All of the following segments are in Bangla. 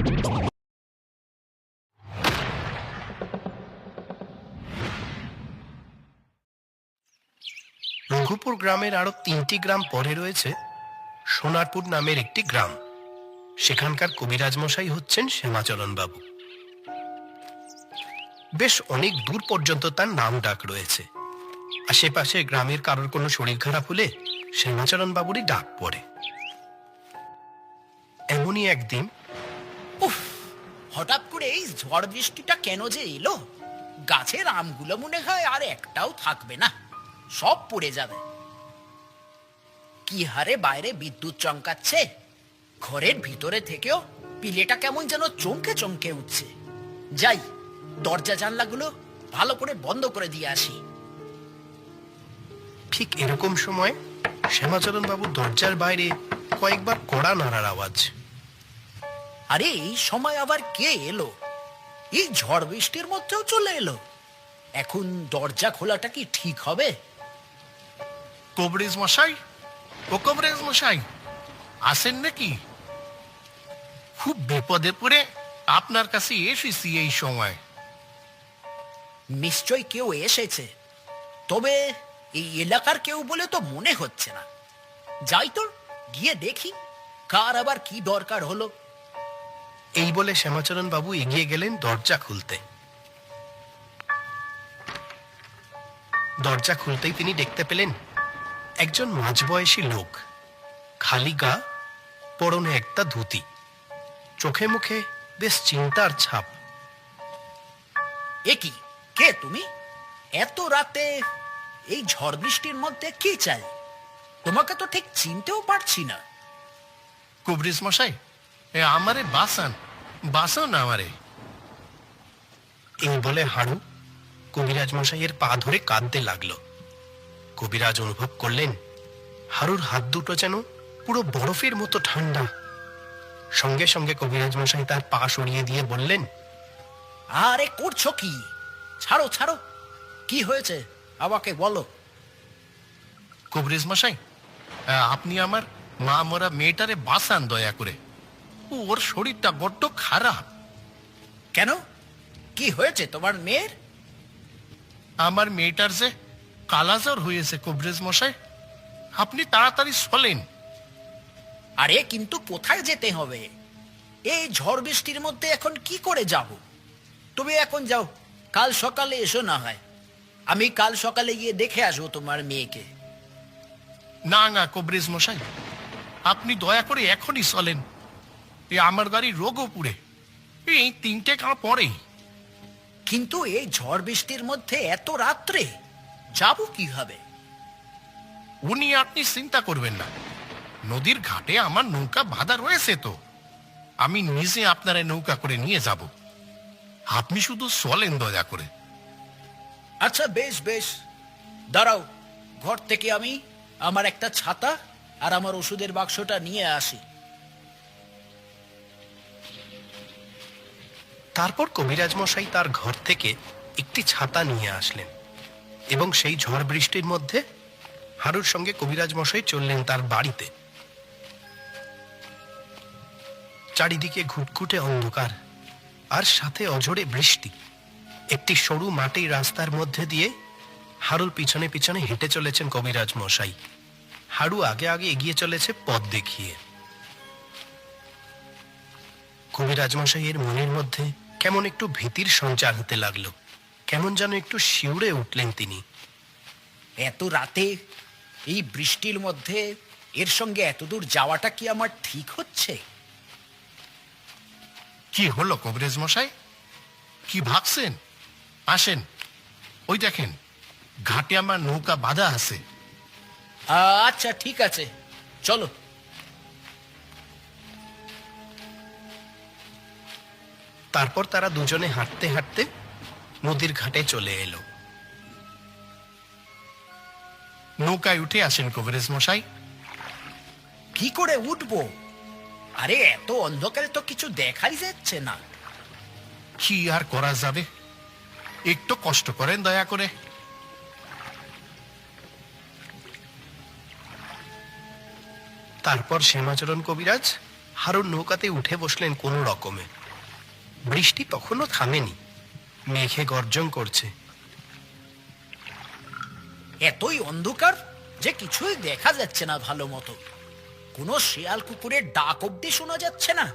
রঘুপুর গ্রামের আরো 3টি গ্রাম পরে রয়েছে সোনারপুর নামের একটি গ্রাম। সেখানকার কবিরাজ মশাই হচ্ছেন শ্যামাচরণ বাবু। বেশ অনেক দূর পর্যন্ত তার নাম ডাক রয়েছে। আশেপাশে গ্রামের কারোর কোনো শরীর খারাপ হলে শ্যামাচরণ বাবুরই ডাক পড়ে। এমনই একদিন উফ, হঠাৎ করে এই ঝড় বৃষ্টিটা কেন যে এলো? গাছের আমগুলো মনে হয় আর একটাও থাকবে না, সব পড়ে যাবে। কি হারে বাইরে বিদ্যুৎ চমকাচ্ছে, ঘরের ভিতরে থেকেও পিলেটা কেমন যেন চমকে চমকে উঠছে। যাই, দরজা জানলাগুলো ভালো করে বন্ধ করে দিয়ে আসি। ঠিক এরকম সময় শ্যামাচরণ বাবু দরজার বাইরে কয়েকবার কড়া নাড়ার আওয়াজ। আরে এই সময় আবার কে এলো? এই ঝড় বৃষ্টির মধ্যেও চলে এলো। এখন দরজা খোলাটা কি ঠিক হবে? কবরেজ মশাই, ও কবরেজ মশাই, আসেন নাকি? খুব বিপদে পড়ে আপনার কাছে এসেছি এই সময়। নিশ্চয় কেউ এসেছে, তবে এই এলাকার কেউ বলে তো মনে হচ্ছে না। যাই তো, গিয়ে দেখি কার আবার কি দরকার হলো। এই বলে শ্যামাচরণ বাবু এগিয়ে গেলেন দরজা খুলতে। দরজা খুলতেই তিনি দেখতে পেলেন একজন মাঝবয়সী লোক, খালি গা, পরনে একটা ধুতি, চোখে মুখে বেশ চিন্তার ছাপ। এ কি, কে তুমি? এত রাতে এই ঝড় বৃষ্টির মধ্যে কি চাই? তোমাকে তো ঠিক চিনতেও পারছি না। কবরেজ মশাই, আমারে বাসান, বাসান আমারে। এই বলে হাড়ু কবিরাজ মশাইয়ের পা ধরে কাঁদতে লাগলো। কবিরাজ অনুভব করলেন হাড়ুর হাত দুটো যেন পুরো বরফের মতো ঠান্ডা। সঙ্গে সঙ্গে কবিরাজ মশাই তার পা সরিয়ে দিয়ে বললেন, আরে করছো কি? ছাড়ো ছাড়ো, কি হয়েছে আমাকে বলো। কবরেজ মশাই, আপনি আমার মা মরা মেয়েটারে বাসান দয়া করে। ওর শরীরটা বড্ড খারাপ। কেন, কি হয়েছে তোমার মেয়ের? আমার মেয়েটার যে কালাজ্বর হয়েছে কবরেজ মশাই, আপনি তাড়াতাড়ি চলেন। আরে কিন্তু কোথায় যেতে হবে? এই ঝড় বৃষ্টির মধ্যে এখন কি করে যাব? তুমি এখন যাও, কাল সকালে এসো না হয়। আমি কাল সকালে গিয়ে দেখে আসবো তোমার মেয়েকে। না না কবরেজ মশাই, আপনি দয়া করে এখনই চলেন। আমার গাড়ি রোগপুরে, এই 3টে কাল পরেই। কিন্তু এই ঝড় বৃষ্টির মধ্যে এত রাত্রে যাব কিভাবে? উনি আপনি চিন্তা করবেন না, নদীর ঘাটে আমার নৌকা বাঁধা রয়েছে তো। আমি নিজে আপনার নৌকা করে নিয়ে যাব, আপনি শুধু চলেন দয়া করে। আচ্ছা বেশ বেশ, দাঁড়াও, ঘর থেকে আমি আমার একটা ছাতা আর আমার ওষুধের বাক্সটা নিয়ে আসি। তারপর কবিরাজ মশাই তার ঘর থেকে একটি ছাতা নিয়ে আসলেন এবং সেই ঝড় বৃষ্টির মধ্যে হারুর সঙ্গে কবিরাজ মশাই চললেন তার বাড়িতে। চারিদিকে ঘুটঘুটে অন্ধকার আর সাথে অঝোরে বৃষ্টি। একটি সরু মাটির রাস্তার মধ্যে দিয়ে হারুর পিছনে পিছনে হেঁটে চলেছেন কবিরাজ মশাই। হারু আগে আগে এগিয়ে চলেছে পথ দেখিয়ে। কবিরাজ মশাইয়ের মনের মধ্যে কেমন একটু ভীতির সঞ্চার হতে লাগলো। কেমন যেন একটু শিউরে উঠলেন তিনি। এত রাতে এই বৃষ্টির মধ্যে এর সঙ্গে এতদূর যাওয়াটা কি আমার ঠিক হচ্ছে? কি হলো কবরেজ মশাই, কি ভাবছেন? আসেন, ওই দেখেন ঘাটে আমার নৌকা বাঁধা আছে। আচ্ছা ঠিক আছে, চলো। তারপর তারা দুজনে হাঁটতে হাঁটতে নদীর ঘাটে চলে এলো। নৌকায় উঠে আসেন কবরেজ মশাই। কি করে উঠবো? আরে এত অন্ধকারে তো কিছু দেখাই যাচ্ছে না। কি আর করা যাবে, একটু কষ্ট করেন দয়া করে। তারপর শ্যামাচরণ কবিরাজ হারুর নৌকাতে উঠে বসলেন কোনো রকমে। বৃষ্টি তখনও থামেনি, মেঘে গর্জন করছে। এতই অন্ধকার যে কিছুই দেখা যাচ্ছে না ভালো মতো। কোনো শিয়াল কুকুরের ডাক অব্দি শোনা যাচ্ছে না।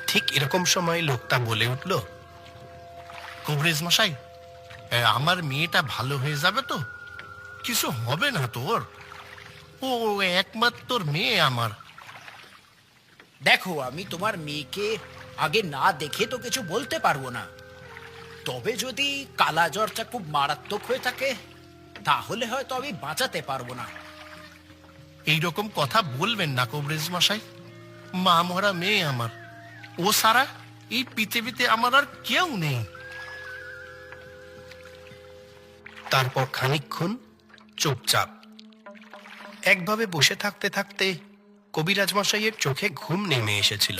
ঠিক এরকম সময় লোকটা বলে উঠল, কবিরাজ মশাই, আমার মেয়েটা ভালো হয়ে যাবে তো? কিছু হবে না তোর? ও একমাত্র মেয়ে আমার। দেখো, আমি তোমার মেয়েকে আগে না দেখে তো কিছু বলতে পারবো না। তবে যদি কালা জ্বরটা খুব মারাত্মক হয়ে থাকে তাহলে হয়তো আমি বাঁচাতে পারবো না। এইরকম কথা বলবেন না কবিরাজ মশাই। মা মরা মেয়ে আমার, ও সারা এই পৃথিবীতে আমার আর কেউ নেই। তারপর খানিকক্ষণ চুপচাপ একভাবে বসে থাকতে থাকতে কবিরাজ মশাইয়ের চোখে ঘুম নেমে এসেছিল।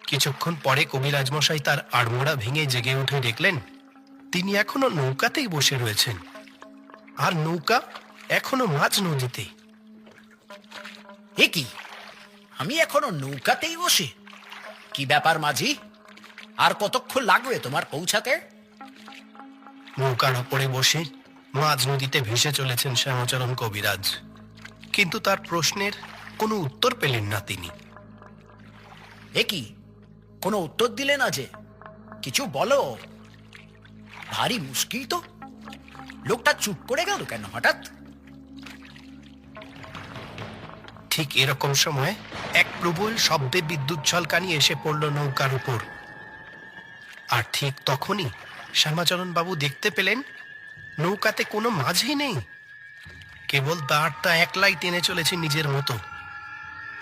কিছুক্ষণ পরে কবিরাজ মশাই তার আড়মোড়া ভেঙে জেগে উঠে দেখলেন তিনি এখনো নৌকাতেই বসে রয়েছেন, আর নৌকা এখনো মাঝ নদীতে। এ কি, আমি এখনো নৌকাতেই বসে? কি ব্যাপার মাঝি, আর কতক্ষণ লাগবে তোমার পৌঁছাতে? নৌকার ওপরে বসে মাঝ নদীতে ভেসে চলেছেন শ্যামাচরণ কবিরাজ, কিন্তু তার প্রশ্নের কোনো উত্তর পেলেন না তিনি। এ কি, কোনো উত্তর দিলে না যে? কিছু বলো। ভারী মুশকিল তো। লোকটা চুপ করে গেল কেন হঠাৎ? ঠিক এরকম সময় এক প্রবল শব্দে বিদ্যুৎ ঝলকানি এসে পড়ল নৌকার উপর। আর ঠিক তখনই শ্যামাচরণ বাবু দেখতে পেলেন নৌকাতে কোনো মাঝি নেই, কেবল দাঁড়টা একলাই টেনে চলেছে নিজের মতো।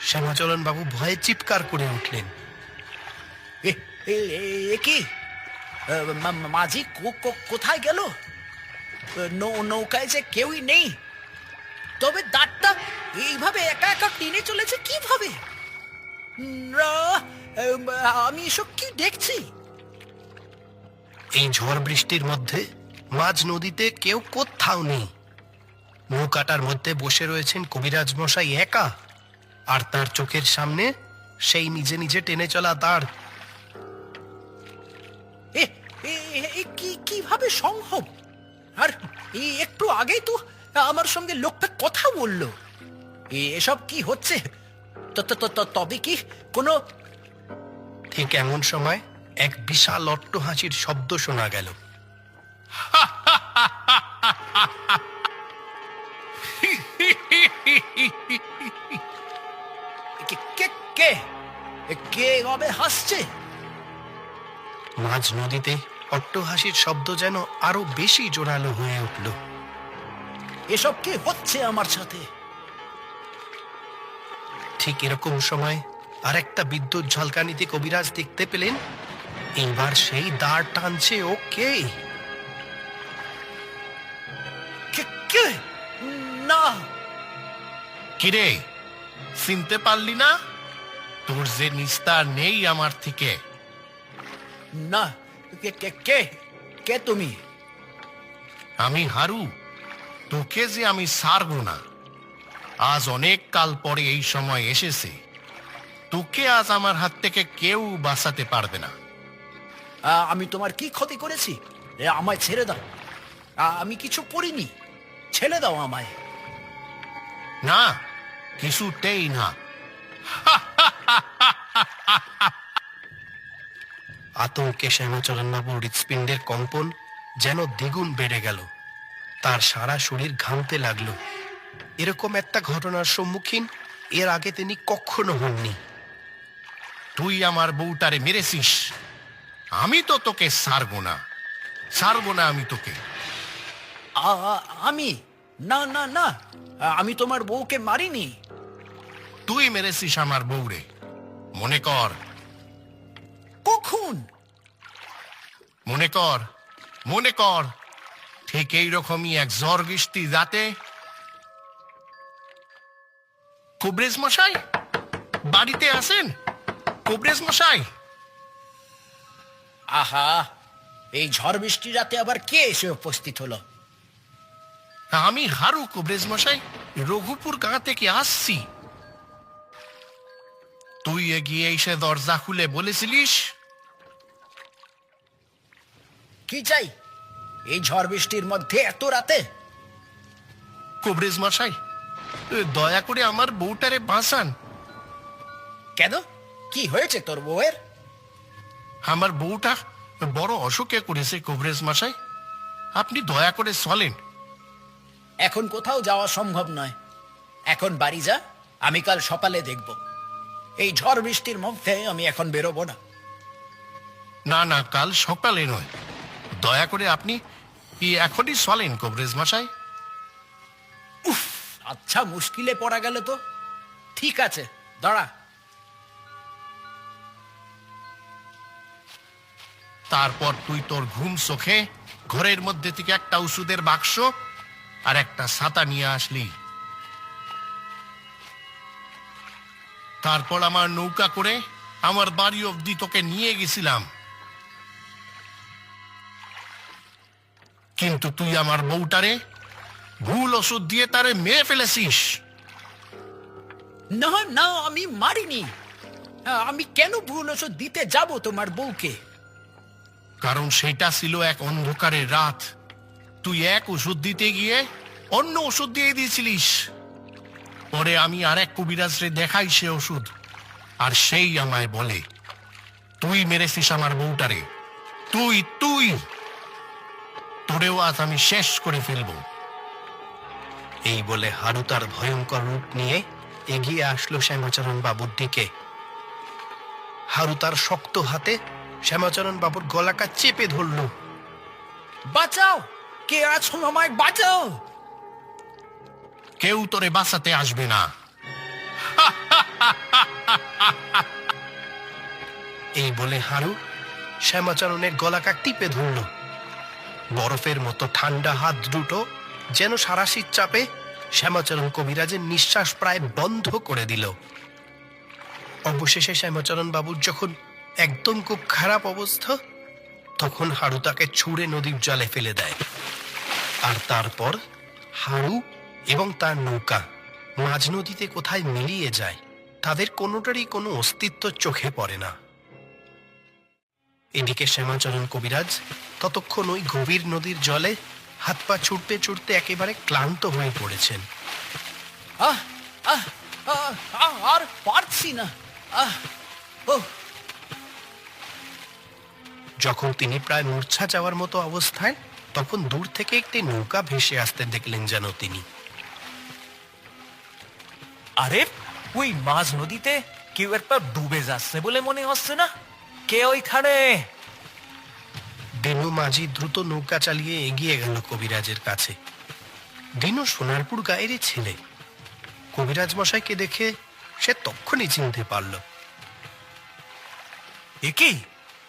শ্যামাচরণ বাবু ভয়ে চিৎকার করে উঠলেন। এ এ কি, মাঝি কোথায় গেল? নৌকায় যে কেউই নেই, তবে দাঁতটা এইভাবে একা একা টেনে চলেছে কিভাবে? না, আমি এসব কি দেখছি? এই ঝড় বৃষ্টির মধ্যে মাঝ নদীতে কেউ কোথাও নেই। নৌকাটার মধ্যে বসে রয়েছেন কবিরাজ মশাই একা, আর তার চোখের সামনে সেই নিজে নিজে টেনে চলা দাঁড়। এ কিভাবে সম্ভব? আর একটু আগেই তো আমার সঙ্গে লোকটা কথা বললো। এসব কি হচ্ছে? তবে কি কোনো... ঠিক এমন সময় এক বিশাল অট্টহাসির শব্দ শোনা গেল। কে কে হবে হাসছে? মাঝ নদীতে অট্টহাসির শব্দ যেন আরো বেশি জোরালো হয়ে উঠল। এসব কি হচ্ছে আমার সাথে? ঠিক এরকম সময় আরেকটা বিদ্যুৎ ঝলকানিতে কবিরাজ দেখতে পেলেন এইবার সেই দাঁড় টানছে ও কে? কে? না। কিরে, চিনতে পারলি না? তোর যে নিস্তার নেই আমার থেকে। না, কে কে তুমি? আমি হারু, তোকে যে আমি ছাড়বো না। আজ অনেক কাল পরে এই সময় এসেছে, তোকে আজ আমার হাত থেকে কেউ বাঁচাতে পারবে না। আমি তোমার কি ক্ষতি করেছি? আমায় ছেড়ে দাও। আমি কিছু করিনি, ছেড়ে দাও আমায়। না, কিছুতেই না। আতঙ্কে শ্যামাচরণ বাবুর হৃৎপিণ্ডের কম্পন যেন দ্বিগুণ বেড়ে গেল, তার সারা শরীর ঘামতে লাগলো। এরকম একটা ঘটনার সম্মুখীন এর আগে তিনি কখনো হননি। তুই আমার বউটারে মেরেছিস, আমি তো তোকে ছাড়বো না, ছাড়বো না আমি তোকে। আমি? না না না, আমি তোমার বউকে মারিনি। তুই মেরেছিস আমার বউরে, মনে কর। কখন? মনে কর, মনে কর, ঠিক এইরকমই এক ঝড় বৃষ্টি রাতে। কবিরাজ মশাই, বাড়িতে আছেন? কবিরাজ মশাই। আহা, এই ঝড় বৃষ্টি রাতে আবার কে এসে উপস্থিত হলো? আমি হারু কবিরাজ মশাই, রঘুপুর গাঁ থেকে আসছি। তুই এগিয়ে এসে দরজা খুলে বলেছিলিস কি চাই এই ঝড় বৃষ্টির মধ্যে এত রাতে? কবিরাজ মশাই, দয়া করে আমার বউটারে বাঁচান। কেন, কি হয়েছে তোর বউয়ের? আমার বউটা বড় অসুখে করেছে কবিরাজ মশাই, আপনি দয়া করে চলেন। এখন কোথাও যাওয়া সম্ভব নয়, এখন বাড়ি যা, আমি কাল সকালে দেখব। এই ঝড় বৃষ্টির মধ্যে আমি এখন বেরোবো না। না না, কাল সকালে নয়, দয়া করে আপনি এখনই চলেন কবিরাজ মশাই। আচ্ছা, মুশকিলে পড়া গেল তো। ঠিক আছে, দাঁড়া। তারপর তুই তোর ঘুম চোখে ঘরের মধ্যে থেকে একটা ওষুধের বাক্স আর একটা ছাতা নিয়ে আসলি। তারপর আমার নৌকা করে আমার বাড়ি অব্দি তোকে নিয়ে গেছিলাম, কিন্তু তুই আমার বউটারে ভুল ওষুধ দিয়ে তারে মেরে ফেলেছিস। না না, আমি মারিনি। আমি কেন ভুল ওষুধ দিতে যাব তোমার বউকে? কারণ সেটা ছিল এক অন্ধকারের রাত, তুই এক ওষুধ দিতে গিয়ে অন্য ওষুধ দিয়ে দিয়েছিলিস। পরে আমি আর এক কবিরাজরে দেখাই সে ওষুধ, আর সেই আমায় বলে তুই মেরেছিস আমার বউটারে, তুই তুই তোরেও আজ আমি শেষ করে ফেলবো। এই বলে হারু তার ভয়ঙ্কর রূপ নিয়ে এগিয়ে আসলো শ্যামাচরণ বাবুর দিকে। হারু তার শক্ত হাতে শ্যামাচরণ বাবুর গলাটা চেপে ধরল। বাঁচাও, কে আছো, আমায় বাঁচাও। কেউ তোরে বাঁচাতে আসবে না। এই বলে হারু শ্যামাচরণের গলাটা টিপে ধরল। বরফের মতো ঠান্ডা হাত দুটো যেন সারাশির চাপে শ্যামাচরণ কবিরাজের নিঃশ্বাস প্রায় বন্ধ করে দিল। অবশেষে শ্যামাচরণ বাবুর যখন একদম খুব খারাপ অবস্থা, তখন হারু তাকে ছুঁড়ে নদীর জলে ফেলে দেয়। আর তারপর হারু এবং তার নৌকা মাঝ নদীতে কোথায় মিলিয়ে যায়, তাদের কোনোটারই কোনো অস্তিত্ব চোখে পড়ে না। এদিকে শ্যামাচরণ কবিরাজ ততক্ষণ ওই গভীর নদীর জলে হাত পা ছুটতে ছুটতে একেবারে ক্লান্ত হয়ে পড়েছেন। আহ আহ আহ, আহ, আর পারছি না। আহ ও যখন তিনি প্রায় মূর্ছা যাওয়ার মতো অবস্থায়, তখন দূর থেকে একটি নৌকা ভেসে আসতে দেখলেন যেন তিনি। আরে ওই মাঝ নদীতে কেউ একটা ডুবে যাচ্ছে বলে মনে হচ্ছে না? কে ওইখানে? দিনু মাঝি দ্রুত নৌকা চালিয়ে এগিয়ে গেল কবিরাজের কাছে। দিনু সোনারপুর গায়েরই ছেলে। কবিরাজ মশাইকে দেখে সে তক্ষুনি চিনতে পারল। এ কি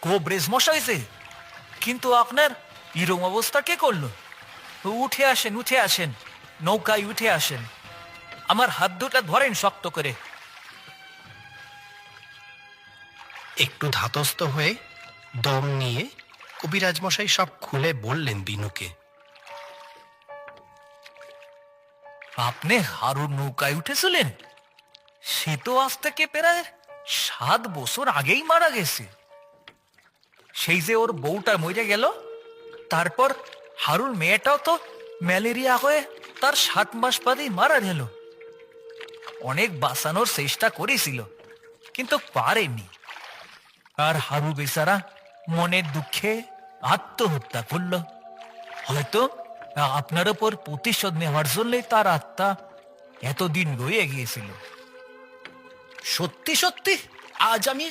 কবিরাজ মশাই যে? কিন্তু আপনার এরকম অবস্থা কে করলো? উঠে আসেন, উঠে আসেন, নৌকায় উঠে আসেন, আমার হাত দুটা ধরেন শক্ত করে। একটু ধাতস্থ হয়ে দম নিয়ে কবিরাজ মশাই সব খুলে বললেন দিনুকে। আপনি হারুর নৌকায় উঠেছিলেন? সে তো আজ থেকে প্রায় 7 বছর আগেই মারা গেছে। সেই যে ওর বউটা মরে গেল, তারপর হারুর মেয়েটাও তো ম্যালেরিয়া হয়ে তার 7 মাস বাদেই মারা গেল। অনেক বাঁচানোর চেষ্টা করেছিল, কিন্তু পারেনি। আর হারু বেচারা মনের দুঃখে আত্মহত্যা করল। হয়তো আপনার ওপর প্রতিশোধ নেওয়ার জন্যই তার আত্মা এতদিন রয়ে গিয়েছিল। সত্যি সত্যি আজ আমি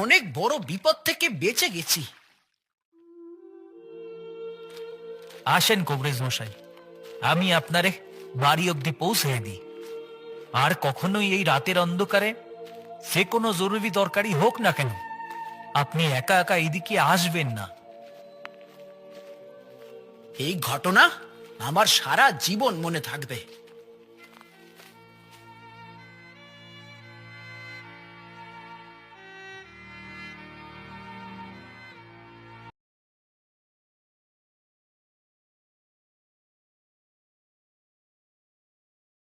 অনেক বড় বিপদ থেকে বেঁচে গেছি। আসেন কবিরাজ মশাই, আমি আপনারে বাড়ি অব্দি পৌঁছে দিই। আর কখনোই এই রাতের অন্ধকারে যে কোনো জরুরি দরকারি হোক না কেন, আপনি একা একা এইদিকে আসবেন না। এই ঘটনা আমার সারা জীবন মনে থাকবে।